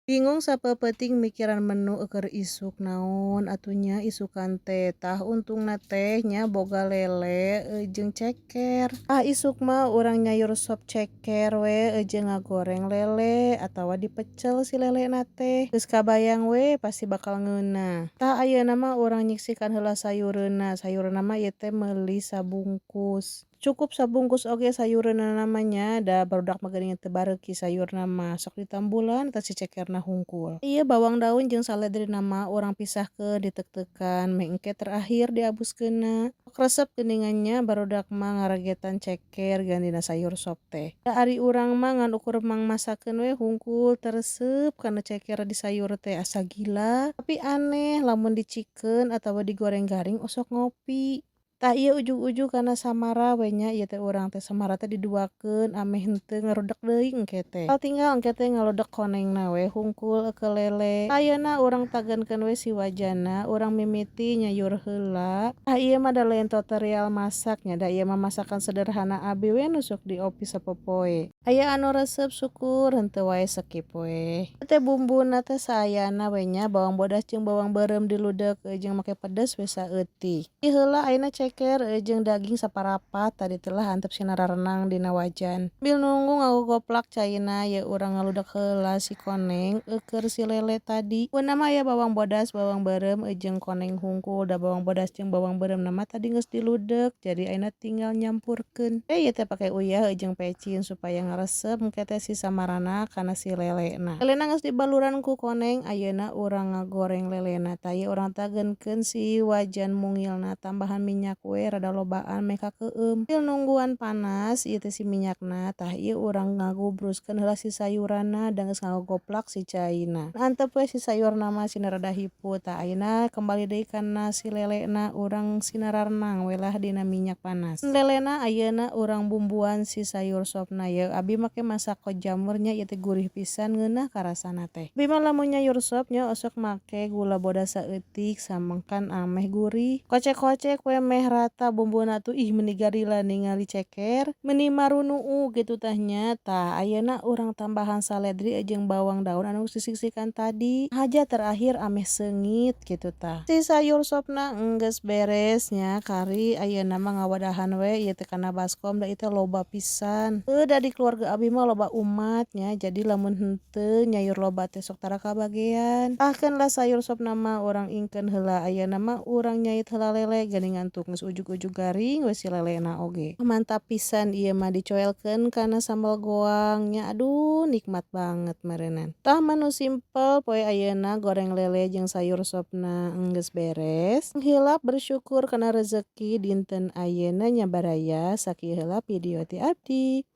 Bingung sapeupeuting mikiran menu keur isuk naon atunya isukan teh tah untungna teh nya boga lele jeung ceker. Isuk mah urang nyayur sop ceker we jeung ngagoreng lele atawa dipecel si lelena teh. Geus kabayang we pasti bakal ngeunah. Tah ayeuna mah urang nyiksikan heula sayureuna mah ieu teh meuli sabungkus. Cukup sabungkus oge sayureuna namanya da barudak mah geuning teu bareuki sayurna mah sok ditambulan eta si cekerna hungkul. Ieu bawang daun jeung saledrina mah urang pisahkeun ditek-tekan meh engke terakhir dihabuskeunna. Sok resep geuningannya barudak mah ngaragetan ceker gantina sayur sop teh. Da ari urang mah ngan ukur mang masakeun we hungkul teresep kana ceker di sayur teh asa gila. Tapi aneh lamun dicikeun atawa digoreng garing osok ngopi. Tah ieu ujug-ujug kana samara we nya ieu teh urang teh samara teh diduakeun ameh henteu ngarudak deui engke teh. Tinggal engke teh ngalodek konengna we hungkul keu lele. Ayeuna urang tagenkeun we si wajanna urang mimiti nyayur heula. Ieu mah da lain tutorial masak nya da ieu mah masakan sederhana abi we nu sok diopi sapopoe. Aya anu resep syukur henteu wae skip we. Ieu teh bumbuna teh saayana we nya bawang bodas jeung bawang beureum diludek jeung make pedes we saeutik. Ieu heula ayeuna ceker jeung daging saparapat tadi telah antep sinara renang dina wajan. Sambil nunggu ngagogoplak caina ye urang ngaludak heula si koneng keur si lele tadi. Puna mah aya bawang bodas, bawang beureum jeung koneng hungkul da bawang bodas jeung bawang beureum mah tadi geus diludek jadi ayeuna tinggal nyampurkeun. Ieu teh pake uyah jeung pecin supaya ngaresep engke teh si samarana kana si lelena. Lelena geus dibaluran ku koneng ayeuna urang ngagoreng lelena tah ieu urang tagenkeun si wajan mungilna tambahan minyak we rada lobaan meh kakeueum. Sambil nungguan panas ieu teh si minyakna tah ieu urang ngagubruskeun heula si sayuranna da geus ngagogoplak si caina. Antep we si sayurna mah sina rada hiput tah ayeuna kembali deui kana si lelena urang sinara renang we lah dina minyak panas. Lelena ayeuna urang bumbuan si sayur sopna ye abi make masako jamur nya ieu teh gurih pisan ngeunah ka rasana teh. Abi mah lamun nyayur sop nya osok make gula bodas saeutik samangkan ameh gurih. Kocek-kocek we meh rata bumbuna tuh meuni garila ningali ceker meuni marunuu gitu tah nya. Tah ayeuna urang tambahan saledri jeung bawang daun anu geus disiksikan tadi. Haja terakhir ameh seungit gitu tah. Si sayur sopna geus beres nya kari ayeuna mah ngawadahan we ieu teh kana baskom da ieu teh loba pisan. Da di keluarga abi mah loba umat nya jadi lamun henteu nyayur loba teh sok tara kabagean. Ahkeun lah sayur sopna mah urang ingkeun heula ayeuna mah urang nyait heula lele geuningan tuk geus ujug-ujug garing we si lelena oge. Mantap pisan ieu mah dicoelkeun kana sambal goang nya aduh nikmat banget meureunnan. Tah menu simpel poe ayeuna goreng lele jeung sayur sopna geus beres. Hilap bersyukur kana rezeki dinten ayeuna nya baraya sakieu heula video ti abdi.